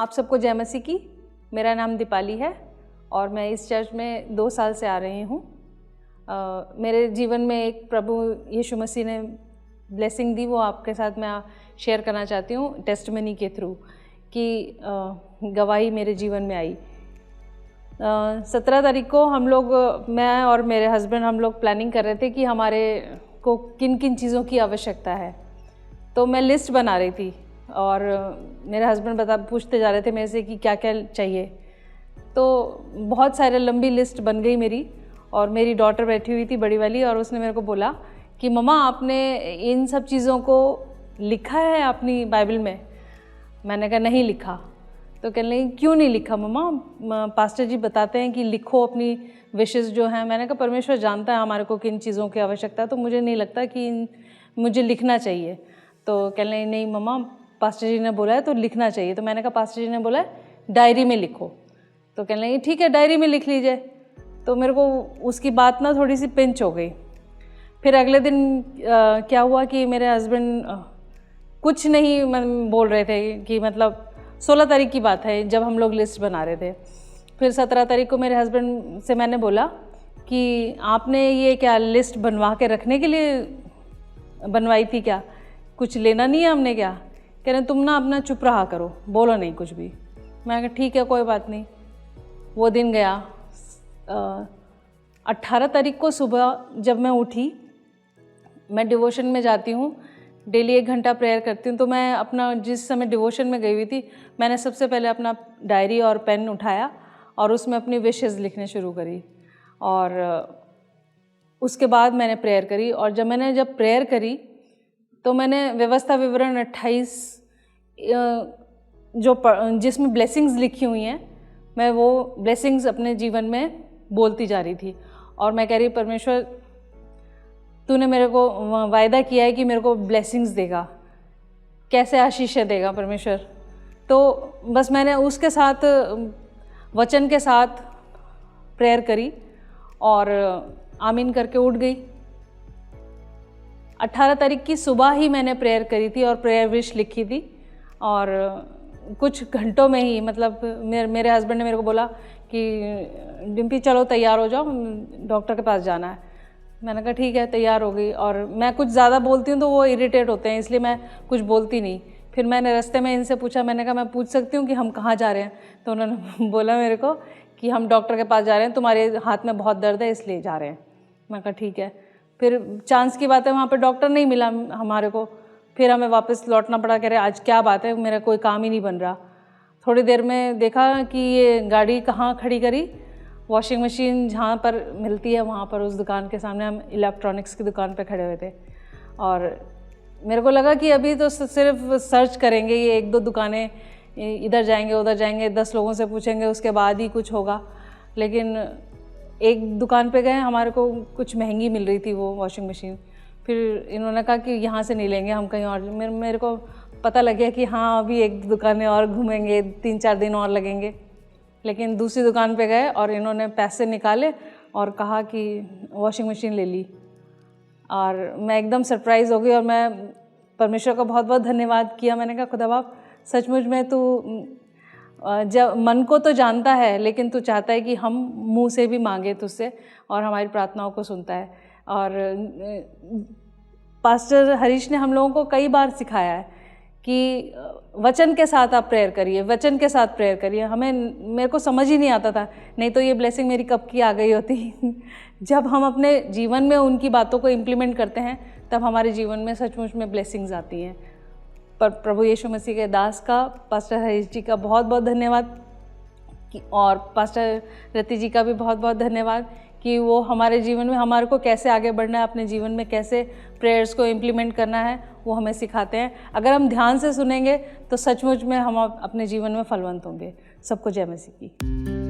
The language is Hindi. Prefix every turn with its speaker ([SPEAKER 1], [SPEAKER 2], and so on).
[SPEAKER 1] आप सबको जय मसीह की। मेरा नाम दीपाली है और मैं इस चर्च में 2 साल से आ रही हूँ। मेरे जीवन में एक प्रभु यीशु मसीह ने ब्लेसिंग दी, वो आपके साथ मैं शेयर करना चाहती हूँ टेस्टमनी के थ्रू, कि गवाही मेरे जीवन में आई। 17 तारीख को हम लोग, मैं और मेरे हस्बैंड, हम लोग प्लानिंग कर रहे थे कि हमारे को किन किन चीज़ों की आवश्यकता है। तो मैं लिस्ट बना रही थी और मेरे हस्बैंड पूछते जा रहे थे मेरे से कि क्या क्या चाहिए। तो बहुत सारे लंबी लिस्ट बन गई मेरी, और मेरी डॉटर बैठी हुई थी बड़ी वाली, और उसने मेरे को बोला कि मम्मा आपने इन सब चीज़ों को लिखा है अपनी बाइबल में? मैंने कहा नहीं लिखा। तो कहने लगी क्यों नहीं लिखा मम्मा, पास्टर जी बताते हैं कि लिखो अपनी विशेस जो हैं। मैंने कहा परमेश्वर जानता है हमारे को किन चीज़ों की आवश्यकता है, तो मुझे नहीं लगता कि मुझे लिखना चाहिए। तो कहने लगी नहीं मम्मा पास्टर जी ने बोला है तो लिखना चाहिए। तो मैंने कहा पास्टर जी ने बोला है डायरी में लिखो। तो कहने लगी ठीक है डायरी में लिख लीजिए। तो मेरे को उसकी बात ना थोड़ी सी पिंच हो गई। फिर अगले दिन क्या हुआ कि मेरे हस्बैंड कुछ नहीं बोल रहे थे कि मतलब 16 तारीख की बात है जब हम लोग लिस्ट बना रहे थे। फिर 17 तारीख को मेरे हस्बैंड से मैंने बोला कि आपने ये क्या लिस्ट बनवा के रखने के लिए बनवाई थी क्या, कुछ लेना नहीं है हमने क्या? कह रहे तुम ना अपना चुप रहा करो, बोलो नहीं कुछ भी। मैं कहा ठीक है कोई बात नहीं। वो दिन गया। 18 तारीख को सुबह जब मैं उठी, मैं डिवोशन में जाती हूँ, डेली 1 घंटा प्रेयर करती हूँ। तो मैं अपना जिस समय डिवोशन में गई हुई थी, मैंने सबसे पहले अपना डायरी और पेन उठाया और उसमें अपनी विशेस लिखने शुरू करी, और उसके बाद मैंने प्रेयर करी। और जब प्रेयर करी तो मैंने व्यवस्था विवरण 28 जिसमें ब्लेसिंग्स लिखी हुई हैं, मैं वो ब्लेसिंग्स अपने जीवन में बोलती जा रही थी। और मैं कह रही परमेश्वर तूने मेरे को वायदा किया है कि मेरे को ब्लेसिंग्स देगा, कैसे आशीष देगा परमेश्वर। तो बस मैंने उसके साथ वचन के साथ प्रेयर करी और आमीन करके उठ गई। 18 तारीख की सुबह ही मैंने प्रेयर करी थी और प्रेयर विश लिखी थी, और कुछ घंटों में ही मतलब मेरे हस्बैंड ने मेरे को बोला कि डिम्पी चलो तैयार हो जाओ, डॉक्टर के पास जाना है। मैंने कहा ठीक है, तैयार हो गई। और मैं कुछ ज़्यादा बोलती हूँ तो वो इरिटेट होते हैं, इसलिए मैं कुछ बोलती नहीं। फिर मैंने रास्ते में इनसे पूछा, मैंने कहा मैं पूछ सकती हूँ कि हम कहाँ जा रहे हैं? तो उन्होंने बोला मेरे को कि हम डॉक्टर के पास जा रहे हैं, तुम्हारे हाथ में बहुत दर्द है इसलिए जा रहे हैं। मैं कहा ठीक है। फिर चांस की बात है वहाँ पर डॉक्टर नहीं मिला हमारे को, फिर हमें वापस लौटना पड़ा। कह रहे आज क्या बात है, मेरा कोई काम ही नहीं बन रहा। थोड़ी देर में देखा कि ये गाड़ी कहाँ खड़ी करी, वॉशिंग मशीन जहाँ पर मिलती है वहाँ पर, उस दुकान के सामने हम इलेक्ट्रॉनिक्स की दुकान पे खड़े हुए थे। और मेरे को लगा कि अभी तो सिर्फ सर्च करेंगे, ये 1-2 दुकानें इधर जाएंगे उधर जाएंगे, 10 लोगों से पूछेंगे, उसके बाद ही कुछ होगा। लेकिन एक दुकान पे गए, हमारे को कुछ महंगी मिल रही थी वो वॉशिंग मशीन। फिर इन्होंने कहा कि यहाँ से नहीं लेंगे, हम कहीं और। मेरे को पता लग गया कि हाँ अभी 1 दुकानें और घूमेंगे, 3-4 दिन और लगेंगे। लेकिन दूसरी दुकान पे गए और इन्होंने पैसे निकाले और कहा कि वॉशिंग मशीन ले ली। और मैं एकदम सरप्राइज़ हो गई और मैं परमेश्वर का बहुत बहुत धन्यवाद किया। मैंने कहा खुदा बाप सचमुच में तू जब मन को तो जानता है, लेकिन तू चाहता है कि हम मुंह से भी मांगे तुझसे, और हमारी प्रार्थनाओं को सुनता है। और पास्टर हरीश ने हम लोगों को कई बार सिखाया है कि वचन के साथ आप प्रेयर करिए, वचन के साथ प्रेयर करिए। मेरे को समझ ही नहीं आता था, नहीं तो ये ब्लेसिंग मेरी कब की आ गई होती। जब हम अपने जीवन में उनकी बातों को इम्प्लीमेंट करते हैं तब हमारे जीवन में सचमुच में ब्लेसिंग्स आती हैं। पर प्रभु यीशु मसीह के दास का, पास्टर हरीश जी का बहुत बहुत धन्यवाद, और पास्टर रति जी का भी बहुत बहुत धन्यवाद कि वो हमारे जीवन में हमारे को कैसे आगे बढ़ना है, अपने जीवन में कैसे प्रेयर्स को इम्प्लीमेंट करना है, वो हमें सिखाते हैं। अगर हम ध्यान से सुनेंगे तो सचमुच में हम अपने जीवन में फलवंत होंगे। सबको जय मसीह की।